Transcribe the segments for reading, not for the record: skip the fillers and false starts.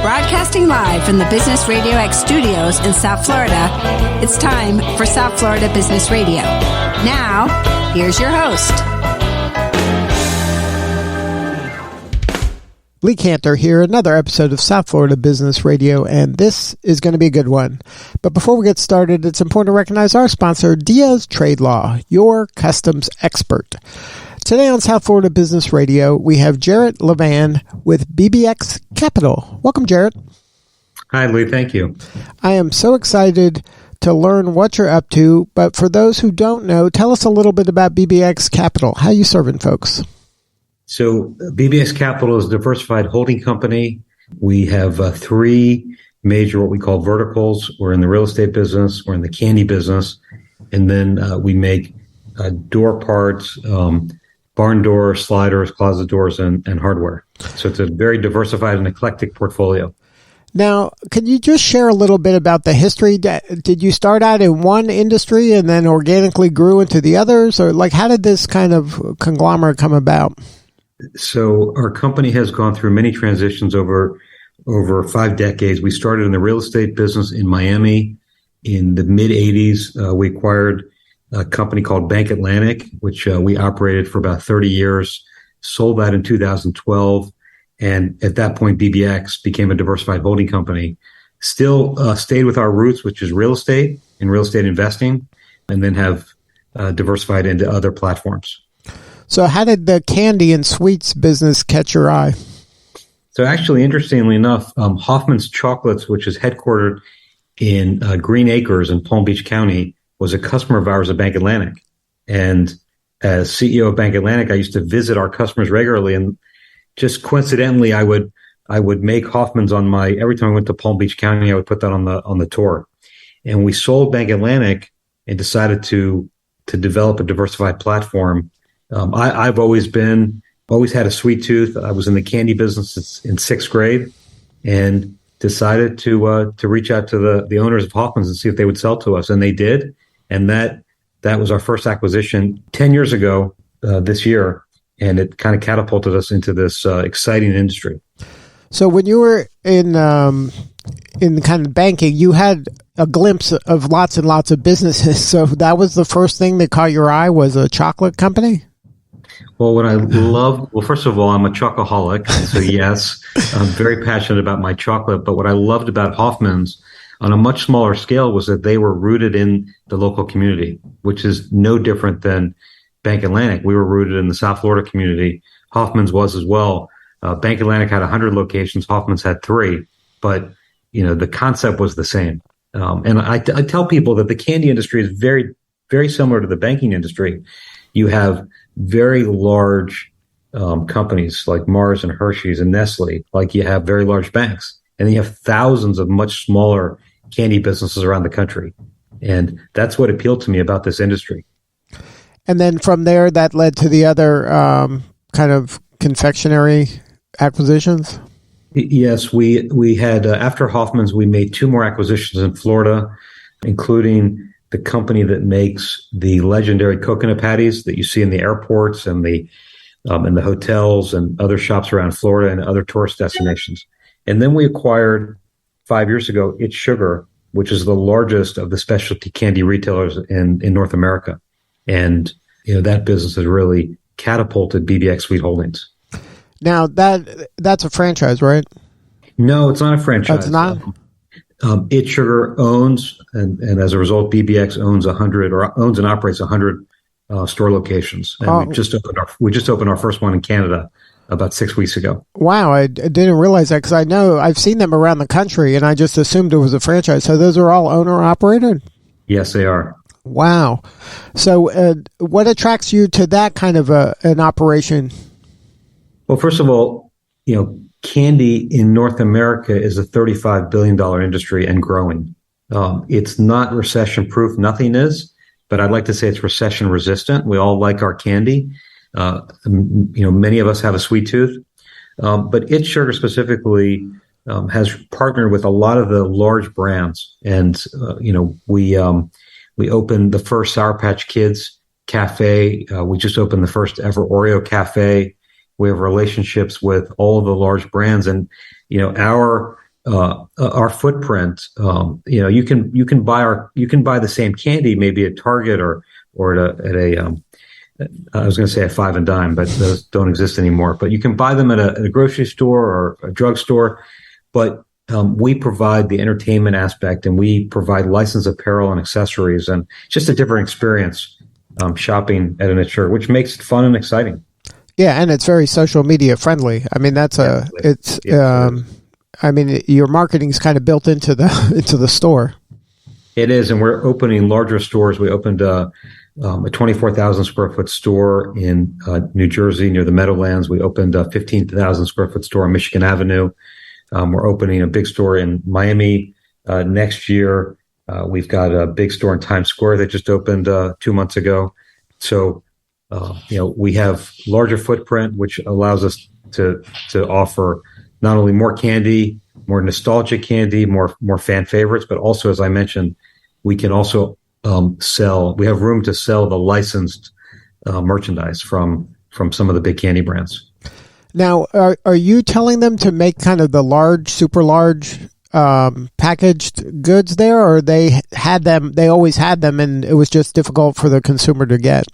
Broadcasting live from the Business RadioX studios in South Florida, it's time for South Florida Business Radio. Now, here's your host. Lee Cantor here, another episode of South Florida Business Radio, and this is going to be a good one. But before we get started, it's important to recognize our sponsor, Diaz Trade Law, your customs expert. Today on South Florida Business Radio, we have Jarett Levan with BBX Capital. Welcome, Jarett. Hi, Lee. Thank you. I am so excited to learn what you're up to, but for those who don't know, tell us a little bit about BBX Capital. How are you serving folks? So BBX Capital is a diversified holding company. We have three major what we call verticals. We're in the real estate business, we're in the candy business, and then we make door parts, barn doors, sliders, closet doors, and hardware. So it's a very diversified and eclectic portfolio. Now, could you just share a little bit about the history? Did you start out in one industry and then organically grew into the others? Or how did this kind of conglomerate come about? So our company has gone through many transitions over 5 decades. We started in the real estate business in Miami in the mid-'80s. We acquired a company called Bank Atlantic, which we operated for about 30 years, sold that in 2012. And at that point, BBX became a diversified holding company, still stayed with our roots, which is real estate and real estate investing, and then have diversified into other platforms. So how did the candy and sweets business catch your eye? So actually, interestingly enough, Hoffman's Chocolates, which is headquartered in Green Acres in Palm Beach County, was a customer of ours at Bank Atlantic. And as CEO of Bank Atlantic, I used to visit our customers regularly. And just coincidentally, I would make Hoffman's every time I went to Palm Beach County, I would put that on the tour. And we sold Bank Atlantic and decided to develop a diversified platform. I've always had a sweet tooth. I was in the candy business in 6th grade and decided to reach out to the owners of Hoffman's and see if they would sell to us. And they did. And that was our first acquisition 10 years ago this year. And it kind of catapulted us into this exciting industry. So when you were in kind of banking, you had a glimpse of lots and lots of businesses. So that was the first thing that caught your eye, was a chocolate company? Well, first of all, I'm a chocoholic. So yes, I'm very passionate about my chocolate. But what I loved about Hoffman's on a much smaller scale was that they were rooted in the local community, which is no different than Bank Atlantic. We were rooted in the South Florida community. Hoffman's was as well. Bank Atlantic had 100 locations. Hoffman's had 3. But, the concept was the same. And I tell people that the candy industry is very, very similar to the banking industry. You have very large companies like Mars and Hershey's and Nestle, like you have very large banks. And then you have thousands of much smaller candy businesses around the country. And that's what appealed to me about this industry. And then from there, that led to the other kind of confectionery acquisitions? Yes, we had, after Hoffman's, we made 2 more acquisitions in Florida, including the company that makes the legendary coconut patties that you see in the airports and the hotels and other shops around Florida and other tourist destinations. And then we acquired 5 years ago, It's Sugar, which is the largest of the specialty candy retailers in North America. And that business has really catapulted BBX Sweet Holdings. Now that's a franchise, right? No, it's not a franchise. It's not. It's Sugar owns, and as a result, BBX owns and operates 100 store locations. And we just opened our first one in Canada about 6 weeks ago. Wow, I didn't realize that, because I know I've seen them around the country, and I just assumed it was a franchise. So those are all owner operated? Yes, they are. Wow. So what attracts you to that kind of an operation? Well, first of all, candy in North America is a $35 billion industry and growing. It's not recession proof. Nothing is, but I'd like to say it's recession resistant. We all like our candy. Many of us have a sweet tooth, but It's Sugar specifically has partnered with a lot of the large brands. And, we opened the first Sour Patch Kids cafe. We just opened the first ever Oreo cafe. We have relationships with all of the large brands, and our our footprint, you can buy the same candy maybe at Target or at a I was going to say a Five and Dime, but those don't exist anymore. But you can buy them at a grocery store or a drugstore. But we provide the entertainment aspect, and we provide licensed apparel and accessories, and just a different experience shopping at an insurer, which makes it fun and exciting. Yeah, and it's very social media friendly. I mean, your marketing is kind of built into the store. It is, and we're opening larger stores. We opened a 24,000 square foot store in New Jersey near the Meadowlands. We opened a 15,000 square foot store on Michigan Avenue. We're opening a big store in Miami next year. We've got a big store in Times Square that just opened 2 months ago. So, we have larger footprint, which allows us to offer not only more candy, more nostalgic candy, more fan favorites, but also, as I mentioned, we can also we have room to sell the licensed merchandise from some of the big candy brands. Now, are you telling them to make kind of the large, super large packaged goods there, or they always had them and it was just difficult for the consumer to get?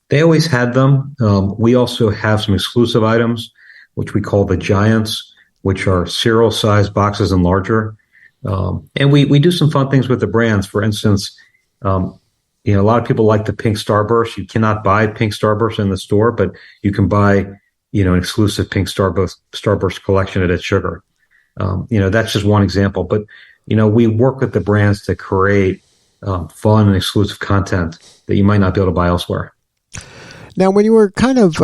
They always had them. We also have some exclusive items, which we call the Giants, which are cereal sized boxes and larger. And we do some fun things with the brands. For instance, a lot of people like the Pink Starburst. You cannot buy Pink Starburst in the store, but you can buy, an exclusive Pink Starburst collection at Ed Sugar. That's just one example. But, we work with the brands to create fun and exclusive content that you might not be able to buy elsewhere. Now, when you were kind of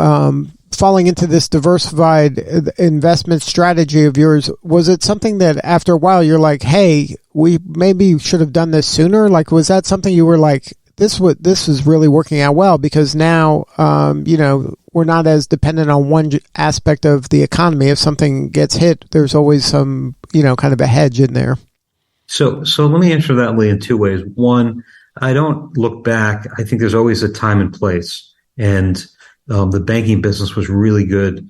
falling into this diversified investment strategy of yours, was it something that after a while you're like, hey, we maybe should have done this sooner? Like, was that something you were like, this is really working out well because now, we're not as dependent on one aspect of the economy. If something gets hit, there's always some, kind of a hedge in there. So let me answer that, Lee, in two ways. One, I don't look back. I think there's always a time and place. And the banking business was really good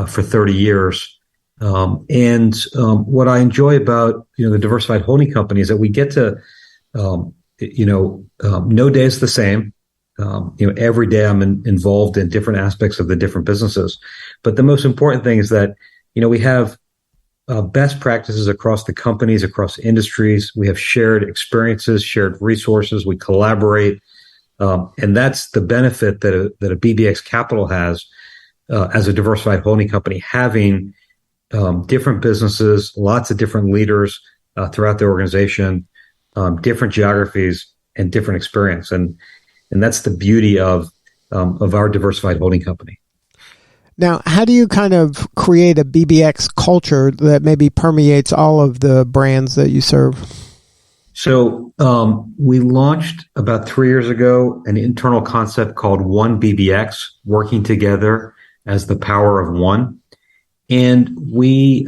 for 30 years. And what I enjoy about the diversified holding company is that we get to, no day is the same. Every day I'm involved in different aspects of the different businesses. But the most important thing is that we have best practices across the companies, across industries. We have shared experiences, shared resources. We collaborate. And that's the benefit that a BBX Capital has as a diversified holding company, having different businesses, lots of different leaders throughout the organization, different geographies, and different experience. And that's the beauty of our diversified holding company. Now, how do you kind of create a BBX culture that maybe permeates all of the brands that you serve? So we launched about 3 years ago an internal concept called One BBX, working together as the power of one. And we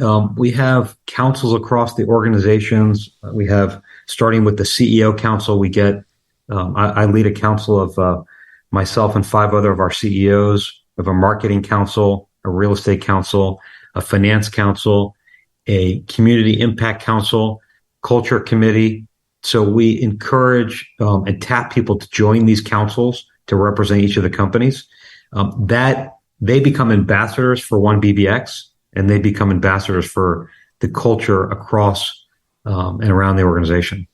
have councils across the organizations. We have, starting with the CEO council, we get I lead a council of myself and 5 other of our CEOs. We have a marketing council, a real estate council, a finance council, a community impact council, culture committee. So we encourage and tap people to join these councils to represent each of the companies. That they become ambassadors for One BBX, and they become ambassadors for the culture across and around the organization.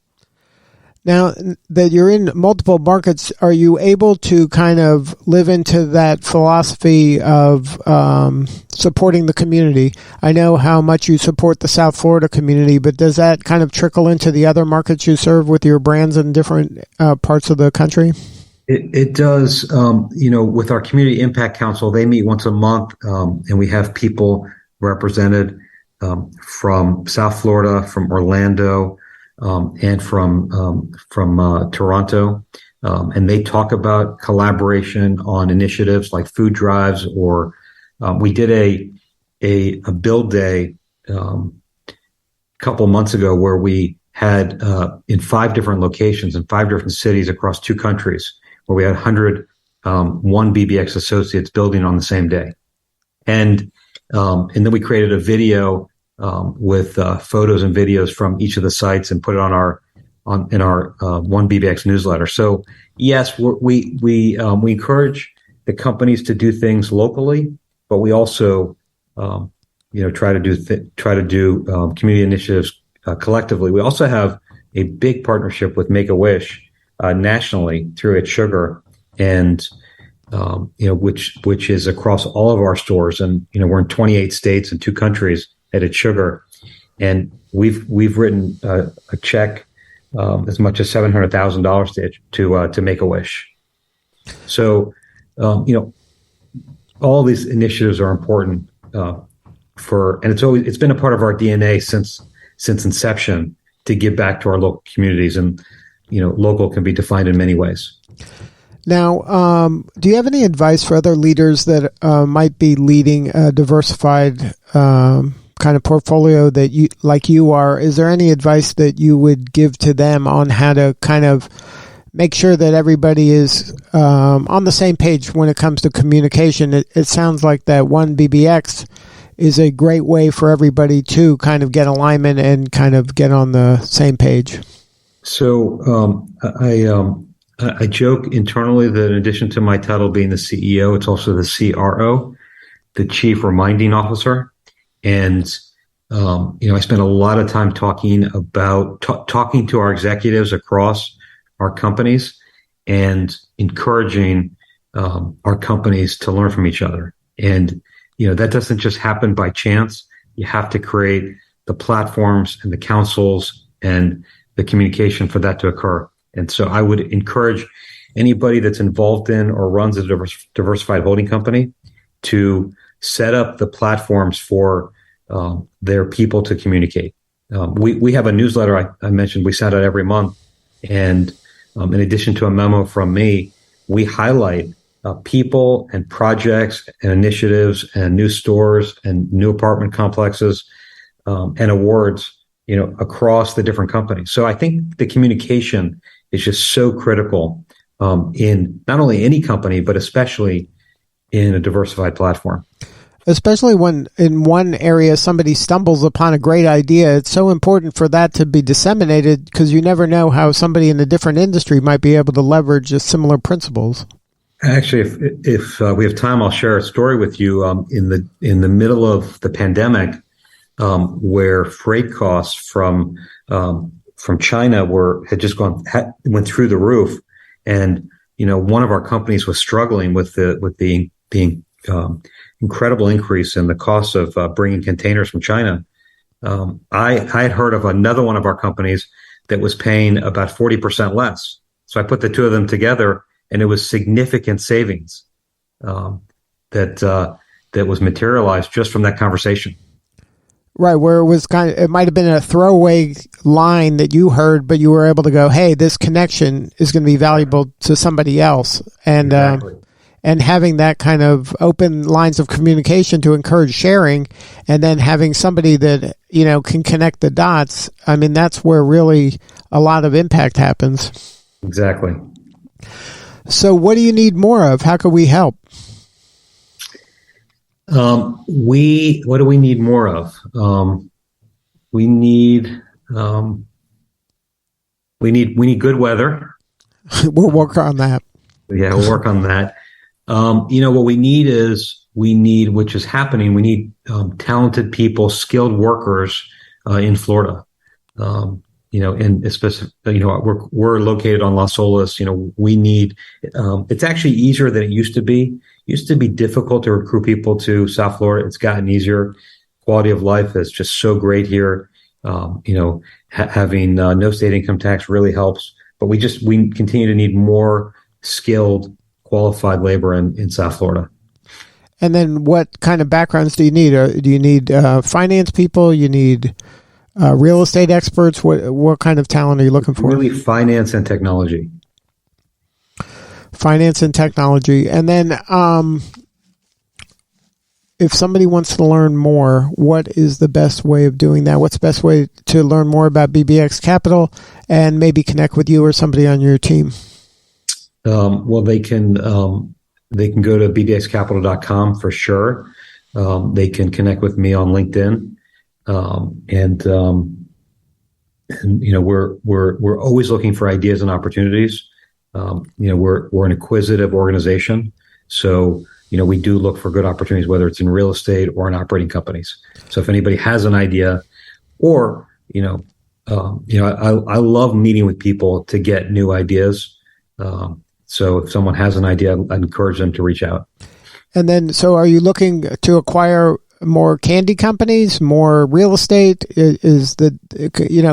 Now that you're in multiple markets, are you able to kind of live into that philosophy of supporting the community? I know how much you support the South Florida community, but does that kind of trickle into the other markets you serve with your brands in different parts of the country? It does. With our Community Impact Council, they meet once a month, and we have people represented from South Florida, from Orlando, and from Toronto, and they talk about collaboration on initiatives like food drives, or we did a build day a couple months ago where we had in 5 different locations in 5 different cities across 2 countries, where we had 100 One BBX associates building on the same day, and then we created a video with photos and videos from each of the sites and put it in our One BBX newsletter. So yes, we encourage the companies to do things locally, but we also try to do community initiatives collectively. We also have a big partnership with Make-A-Wish nationally through It's Sugar, and which is across all of our stores, and we're in 28 states and 2 countries at It's Sugar, and we've written a check as much as $700,000 to Make-A-Wish. So all these initiatives are important and it's been a part of our DNA since inception to give back to our local communities, and local can be defined in many ways. Now, do you have any advice for other leaders that might be leading a diversified kind of portfolio that you are? Is there any advice that you would give to them on how to kind of make sure that everybody is on the same page when it comes to communication? It sounds like that One BBX is a great way for everybody to kind of get alignment and kind of get on the same page. So I joke internally that in addition to my title being the CEO, it's also the CRO, the Chief Reminding Officer. And, I spend a lot of time talking to our executives across our companies and encouraging our companies to learn from each other. And, that doesn't just happen by chance. You have to create the platforms and the councils and the communication for that to occur. And so I would encourage anybody that's involved in or runs a diversified holding company to set up the platforms for their people to communicate. We have a newsletter I mentioned we send out every month. And in addition to a memo from me, we highlight people and projects and initiatives and new stores and new apartment complexes and awards, across the different companies. So I think the communication is just so critical in not only any company, but especially in a diversified platform. Especially when in one area somebody stumbles upon a great idea, it's so important for that to be disseminated because you never know how somebody in a different industry might be able to leverage similar principles. Actually, if we have time, I'll share a story with you. In the middle of the pandemic, where freight costs from China went through the roof, and one of our companies was struggling with the incredible increase in the cost of bringing containers from China. I had heard of another one of our companies that was paying about 40% less. So I put the two of them together, and it was significant savings that was materialized just from that conversation. Right, where it was it might have been a throwaway line that you heard, but you were able to go, hey, this connection is going to be valuable to somebody else. And exactly. And having that kind of open lines of communication to encourage sharing, and then having somebody that, can connect the dots, I mean, that's where really a lot of impact happens. Exactly. So what do you need more of? How can we help? What do we need more of? We need good weather. We'll work on that. Yeah, we'll work on that. What we need, which is happening, we need talented people, skilled workers in Florida. And especially, we're located on Las Olas. We need, it's actually easier than it used to be. It used to be difficult to recruit people to South Florida. It's gotten easier. Quality of life is just so great here. Having no state income tax really helps, but we continue to need more skilled, qualified labor in South Florida. And then what kind of backgrounds do you need? Do you need finance people? You need real estate experts? What kind of talent are you looking for? Really finance and technology. Finance and technology. And then if somebody wants to learn more, what is the best way of doing that? What's the best way to learn more about BBX Capital and maybe connect with you or somebody on your team? Well, they can go to bbxcapital.com for sure. They can connect with me on LinkedIn. and we're always looking for ideas and opportunities. We're an acquisitive organization, so we do look for good opportunities, whether it's in real estate or in operating companies. So if anybody has an idea, or I love meeting with people to get new ideas. So if someone has an idea, I encourage them to reach out. And then, so are you looking to acquire more candy companies, more real estate? Is the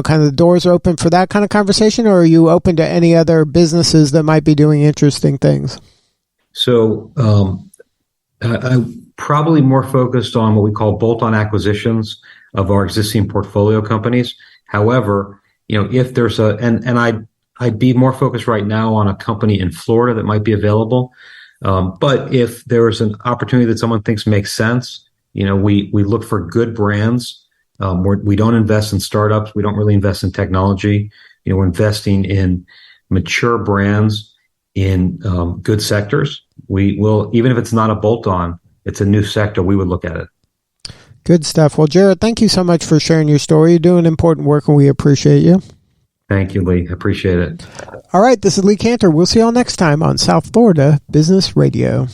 kind of the doors open for that kind of conversation, or are you open to any other businesses that might be doing interesting things? So I'm probably more focused on what we call bolt-on acquisitions of our existing portfolio companies. However, if there's I'd be more focused right now on a company in Florida that might be available. But if there's an opportunity that someone thinks makes sense, we look for good brands. We don't invest in startups. We don't really invest in technology. We're investing in mature brands in good sectors. We will, even if it's not a bolt-on, it's a new sector, we would look at it. Good stuff. Well, Jarett, thank you so much for sharing your story. You're doing important work, and we appreciate you. Thank you, Lee. I appreciate it. All right, this is Lee Cantor. We'll see you all next time on South Florida Business Radio.